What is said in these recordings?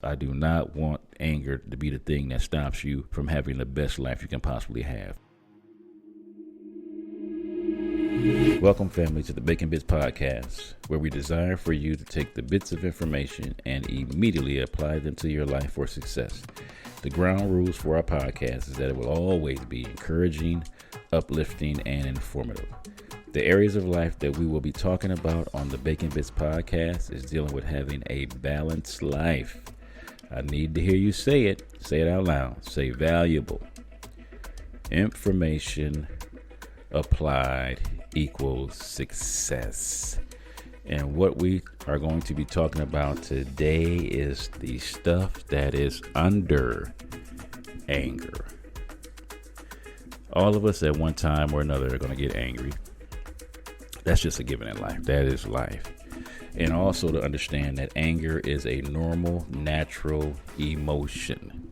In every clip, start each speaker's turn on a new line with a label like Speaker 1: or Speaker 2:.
Speaker 1: I do not want anger to be the thing that stops you from having the best life you can possibly have. Welcome, family, to the Bacon Bitz podcast, where we desire for you to take the bits of information and immediately apply them to your life for success. The ground rules for our podcast is that it will always be encouraging, uplifting, and informative. The areas of life that we will be talking about on the Bacon Bitz podcast is dealing with having a balanced life. I need to hear you say it. Say it out loud. Say valuable. Information applied equals success. And what we are going to be talking about today is the stuff that is under anger. All of us at one time or another are going to get angry. That's just a given in life. That is life. And also to understand that anger is a normal, natural emotion.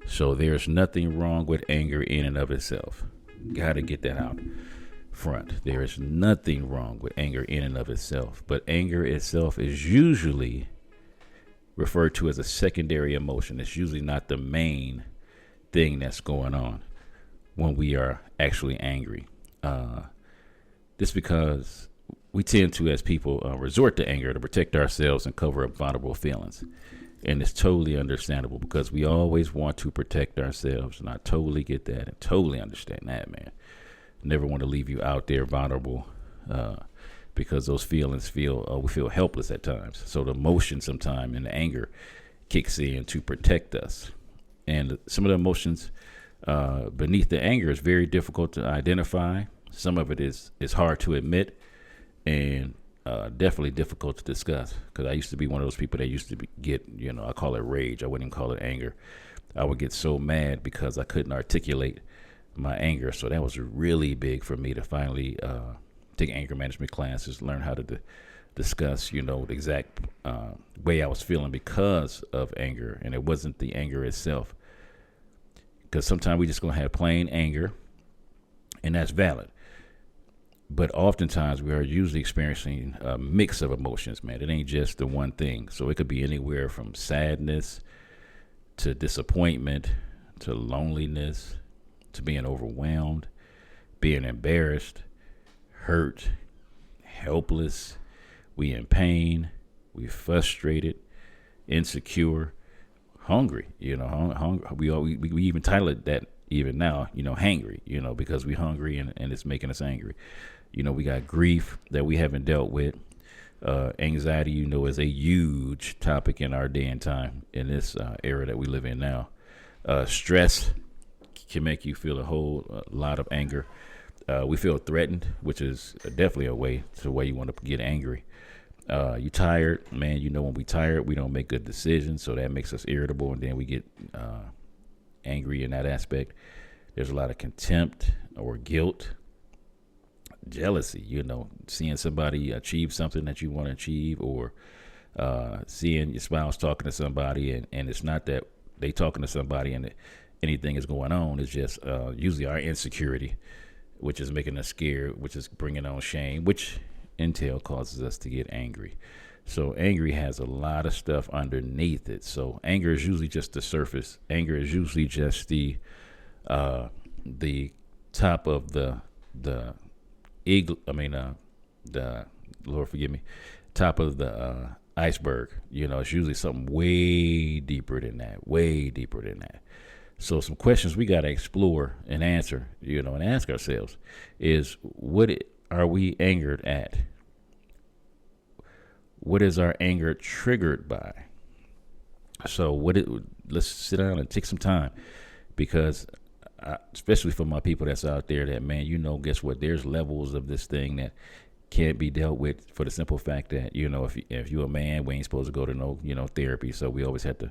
Speaker 1: So there's nothing wrong with anger in and of itself. Got to get that out front. There is nothing wrong with anger in and of itself. But anger itself is usually referred to as a secondary emotion. It's usually not the main thing that's going on when we are actually angry. This because we tend to, as people, resort to anger to protect ourselves and cover up vulnerable feelings. And it's totally understandable because we always want to protect ourselves. And I totally get that and totally understand that, man. Never want to leave you out there vulnerable because those feelings we feel helpless at times. So the emotion sometimes and the anger kicks in to protect us. And some of the emotions beneath the anger is very difficult to identify. Some of it is hard to admit. And definitely difficult to discuss because I used to be one of those people that used to get, I call it rage. I wouldn't even call it anger. I would get so mad because I couldn't articulate my anger. So that was really big for me to finally take anger management classes, learn how to discuss, the exact way I was feeling because of anger. And it wasn't the anger itself, because sometimes we just going to have plain anger, and that's valid. But oftentimes we are usually experiencing a mix of emotions, man. It ain't just the one thing. So it could be anywhere from sadness to disappointment to loneliness to being overwhelmed, being embarrassed, hurt, helpless. We in pain, we frustrated, insecure, hungry. We even title it that even now, hangry, because we hungry and it's making us angry. We got grief that we haven't dealt with. Anxiety, is a huge topic in our day and time in this era that we live in now. Stress can make you feel a whole lot of anger. We feel threatened, which is definitely a way you want to get angry. You tired, man. When we tired, we don't make good decisions, so that makes us irritable, and then we get angry in that aspect. There's a lot of contempt or guilt. Jealousy, seeing somebody achieve something that you want to achieve, or seeing your spouse talking to somebody and it's not that they talking to somebody and anything is going on. It's just usually our insecurity, which is making us scared, which is bringing on shame, which entail causes us to get angry. So angry has a lot of stuff underneath it. So anger is usually just the surface. Anger is usually just the top of the Lord forgive me, top of the iceberg. It's usually something way deeper than that. So some questions we got to explore and answer, and ask ourselves is, are we angered at? What is our anger triggered by? So let's sit down and take some time, because especially for my people that's out there that, man, guess what? There's levels of this thing that can't be dealt with for the simple fact that, if you're a man, we ain't supposed to go to no, therapy. So we always have to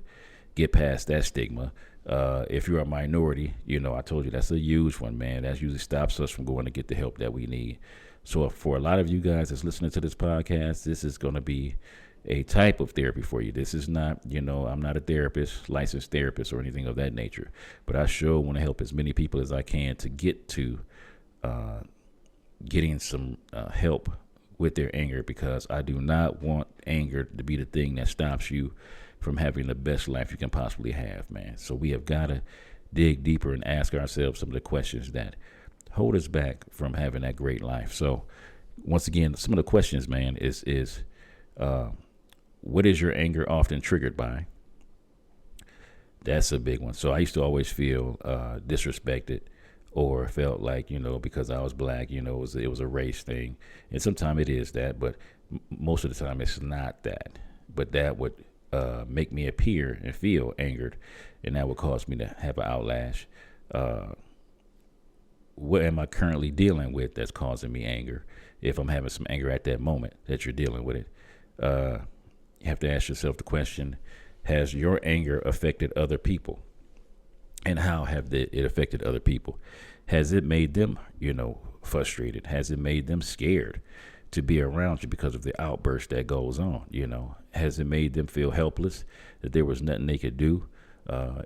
Speaker 1: get past that stigma. If you're a minority, I told you that's a huge one, man. That usually stops us from going to get the help that we need. So for a lot of you guys that's listening to this podcast, this is going to be a type of therapy for you. This is not, I'm not a therapist, licensed therapist or anything of that nature, but I sure want to help as many people as I can to get to getting some help with their anger, because I do not want anger to be the thing that stops you from having the best life you can possibly have, man. So we have got to dig deeper and ask ourselves some of the questions that hold us back from having that great life. So once again, some of the questions, man, is what is your anger often triggered by? That's a big one. So I used to always feel disrespected, or felt like, because I was black, it was a race thing. And sometimes it is that, but most of the time it's not that. But that would make me appear and feel angered, and that would cause me to have an outlash. What am I currently dealing with that's causing me anger? If I'm having some anger at that moment that you're dealing with it, you have to ask yourself the question, has your anger affected other people? And how have it affected other people? Has it made them, frustrated? Has it made them scared to be around you because of the outburst that goes on? Has it made them feel helpless, that there was nothing they could do?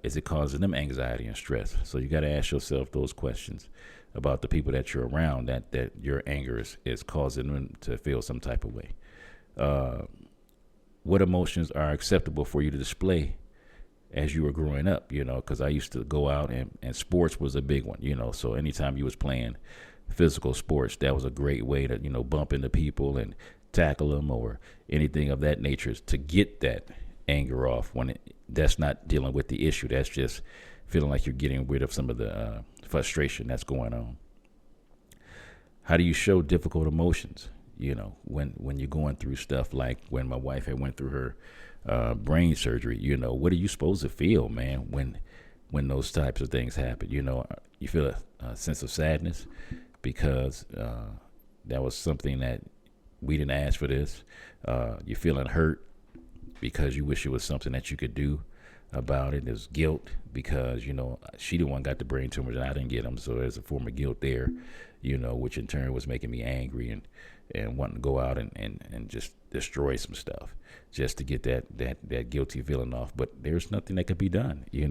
Speaker 1: Is it causing them anxiety and stress? So you got to ask yourself those questions about the people that you're around, that your anger is causing them to feel some type of way. What emotions are acceptable for you to display as you were growing up, because I used to go out and sports was a big one, so anytime you was playing physical sports, that was a great way to, bump into people and tackle them or anything of that nature to get that anger off when that's not dealing with the issue. That's just feeling like you're getting rid of some of the frustration that's going on. How do you show difficult emotions? When you're going through stuff like when my wife had went through her brain surgery, what are you supposed to feel, man, when those types of things happen? You feel a sense of sadness because that was something that we didn't ask for this. You're feeling hurt because you wish it was something that you could do about it. There's guilt because, she the one got the brain tumors and I didn't get them. So there's a form of guilt there, which in turn was making me angry and wanting to go out and just destroy some stuff just to get that guilty feeling off. But there's nothing that could be done. It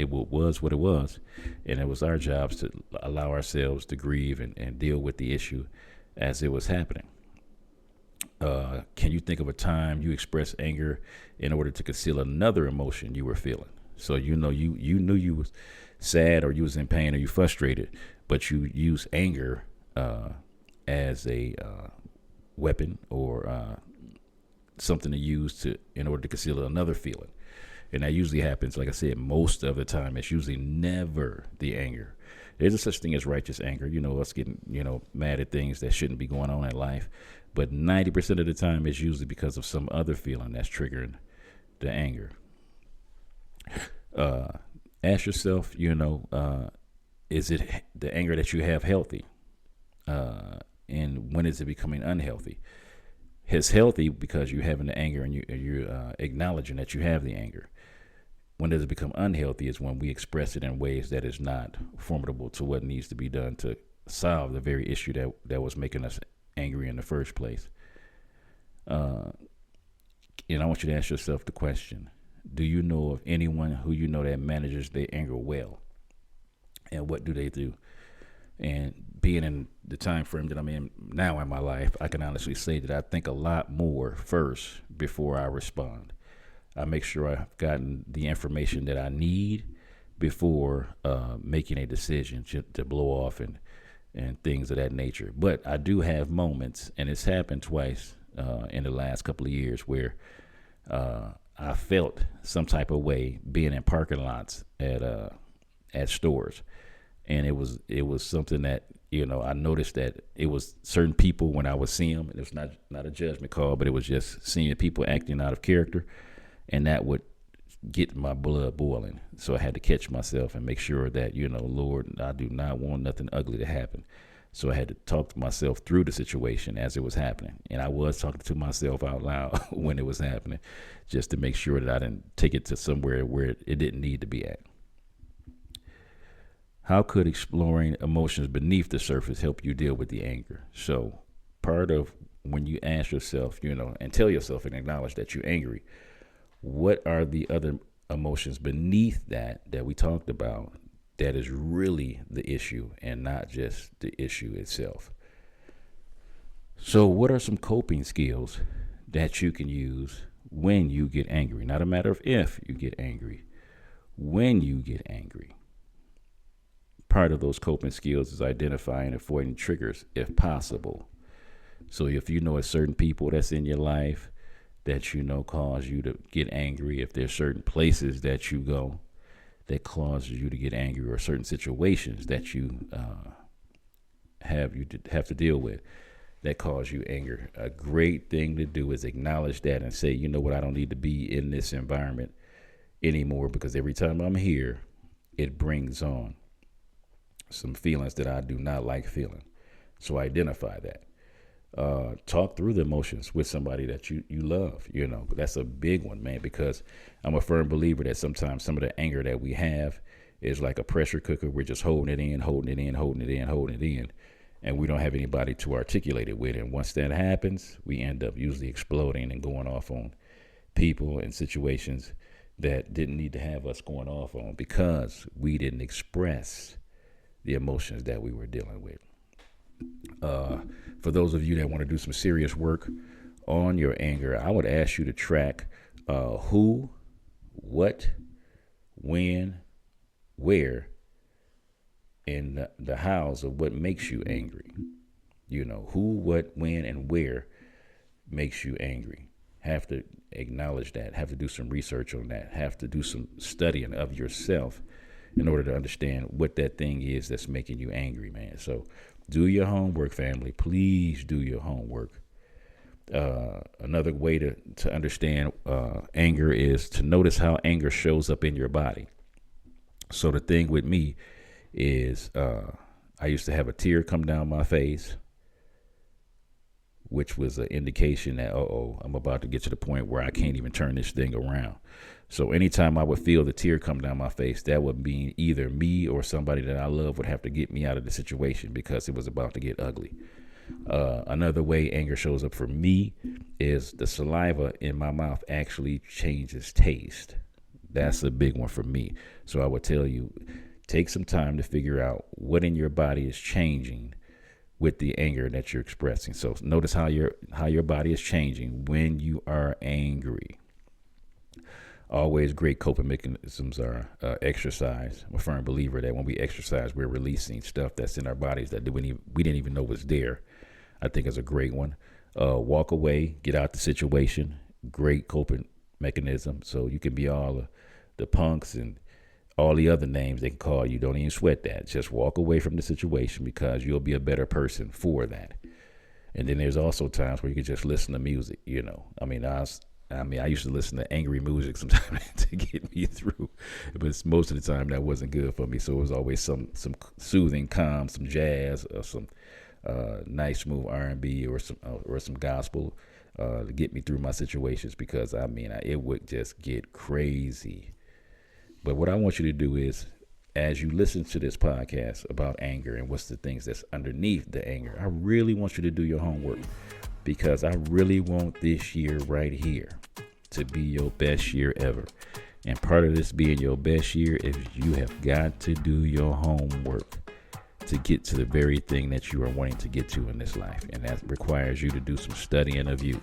Speaker 1: was what it was. And it was our jobs to allow ourselves to grieve and deal with the issue as it was happening. Can you think of a time you expressed anger in order to conceal another emotion you were feeling? So, you knew you was sad or you was in pain or you frustrated, but you use anger as a weapon or something to use in order to conceal another feeling. And that usually happens, like I said, most of the time. It's usually never the anger. There's a such thing as righteous anger, us getting, mad at things that shouldn't be going on in life. But 90% of the time, it's usually because of some other feeling that's triggering the anger. Ask yourself, is it the anger that you have healthy? And when is it becoming unhealthy? It's healthy because you're having the anger and you're acknowledging that you have the anger. When does it become unhealthy is when we express it in ways that is not formidable to what needs to be done to solve the very issue that was making us angry in the first place. And I want you to ask yourself the question, do you know of anyone who that manages their anger well? And what do they do? And being in the time frame that I'm in now in my life, I can honestly say that I think a lot more first before I respond. I make sure I've gotten the information that I need before making a decision to blow off and things of that nature. But I do have moments, and it's happened twice in the last couple of years, where I felt some type of way being in parking lots at stores. And it was something that, I noticed that it was certain people when I would see them, and it was not a judgment call, but it was just seeing people acting out of character, and that would get my blood boiling. So I had to catch myself and make sure that, Lord, I do not want nothing ugly to happen. So I had to talk to myself through the situation as it was happening. And I was talking to myself out loud when it was happening, just to make sure that I didn't take it to somewhere where it didn't need to be at. How could exploring emotions beneath the surface help you deal with the anger? So part of when you ask yourself, and tell yourself and acknowledge that you're angry, what are the other emotions beneath that we talked about that is really the issue and not just the issue itself? So what are some coping skills that you can use when you get angry. Not a matter of if you get angry, when you get angry. Part of those coping skills is identifying and avoiding triggers if possible. So if you know a certain people that's in your life that you know cause you to get angry, if there's certain places that you go that causes you to get angry, or certain situations that you have to deal with that cause you anger, a great thing to do is acknowledge that and say, you know what, I don't need to be in this environment anymore, because every time I'm here, it brings on some feelings that I do not like feeling. So identify that. Talk through the emotions with somebody that you love. That's a big one, man, because I'm a firm believer that sometimes some of the anger that we have is like a pressure cooker. We're just holding it in, and we don't have anybody to articulate it with. And once that happens, we end up usually exploding and going off on people and situations that didn't need to have us going off on, because we didn't express the emotions that we were dealing with. For those of you that want to do some serious work on your anger, I would ask you to track who, what, when, where, and the hows of what makes you angry. Who, what, when, and where makes you angry. Have to acknowledge that, have to do some research on that, have to do some studying of yourself in order to understand what that thing is that's making you angry, man. So do your homework, family. Please do your homework. Another way to understand anger is to notice how anger shows up in your body. So the thing with me is I used to have a tear come down my face, which was an indication that, I'm about to get to the point where I can't even turn this thing around. So anytime I would feel the tear come down my face, that would mean either me or somebody that I love would have to get me out of the situation, because it was about to get ugly. Another way anger shows up for me is the saliva in my mouth actually changes taste. That's a big one for me. So I would tell you, take some time to figure out what in your body is changing with the anger that you're expressing. So notice how your body is changing when you are angry. Always great coping mechanisms are exercise. I'm a firm believer that when we exercise, we're releasing stuff that's in our bodies that we didn't even know was there. I think it's a great one. Walk away, get out the situation. Great coping mechanism. So you can be all the punks and all the other names they can call you. Don't even sweat that. Just walk away from the situation, because you'll be a better person for that. And then there's also times where you can just listen to music. I used to listen to angry music sometimes to get me through, but most of the time that wasn't good for me. So it was always some soothing, calm, some jazz, or some nice, smooth R&B, or some gospel to get me through my situations, because it would just get crazy. But what I want you to do is, as you listen to this podcast about anger and what's the things that's underneath the anger, I really want you to do your homework, because I really want this year right here to be your best year ever. And part of this being your best year is you have got to do your homework to get to the very thing that you are wanting to get to in this life. And that requires you to do some studying of you.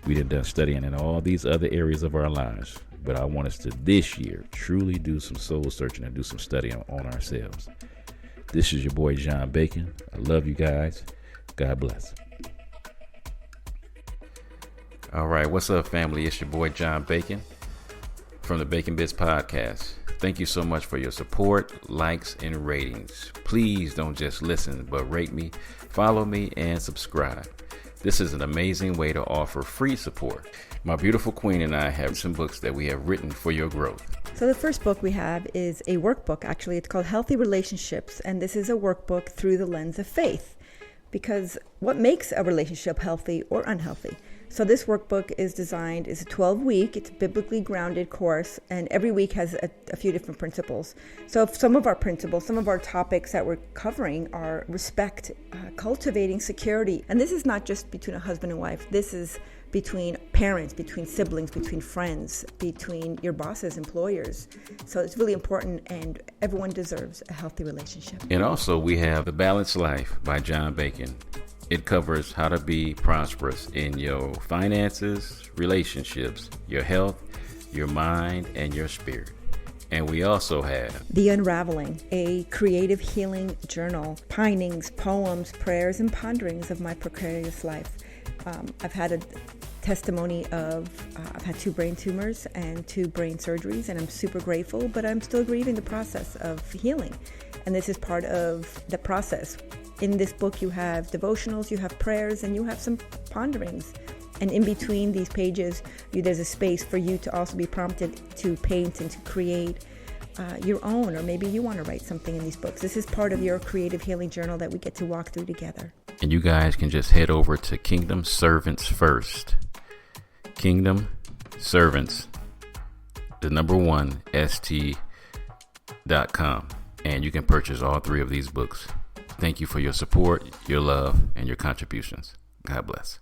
Speaker 1: We done studying in all these other areas of our lives, but I want us to this year truly do some soul searching and do some studying on ourselves. This is your boy John Bacon. I love you guys. God bless. All right, what's up, family? It's your boy John Bacon from the Bacon Bitz podcast. Thank you so much for your support, likes, and ratings. Please don't just listen, but rate me, follow me, and subscribe. This is an amazing way to offer free support. My beautiful queen and I have some books that we have written for your growth.
Speaker 2: So the first book we have is a workbook. Actually, it's called Healthy Relationships, and this is a workbook through the lens of faith. Because what makes a relationship healthy or unhealthy? So this workbook is designed, it's a 12-week, it's a biblically grounded course, and every week has a few different principles. So if some of our principles, some of our topics that we're covering are respect, cultivating security. And this is not just between a husband and wife. This is between parents, between siblings, between friends, between your bosses, employers. So it's really important, and everyone deserves a healthy relationship.
Speaker 1: And also we have The Balanced Life by John Bacon. It covers how to be prosperous in your finances, relationships, your health, your mind, and your spirit. And we also have
Speaker 2: The Unraveling, a creative healing journal, pinings, poems, prayers, and ponderings of my precarious life. I've had a testimony of, I've had 2 brain tumors and 2 brain surgeries, and I'm super grateful, but I'm still grieving the process of healing. And this is part of the process. In this book, you have devotionals, you have prayers, and you have some ponderings. And in between these pages, there's a space for you to also be prompted to paint and to create your own, or maybe you want to write something in these books. This is part of your creative healing journal that we get to walk through together.
Speaker 1: And you guys can just head over to Kingdom Servants First. Kingdom Servants, the number 1, st.com. And you can purchase all 3 of these books. Thank you for your support, your love, and your contributions. God bless.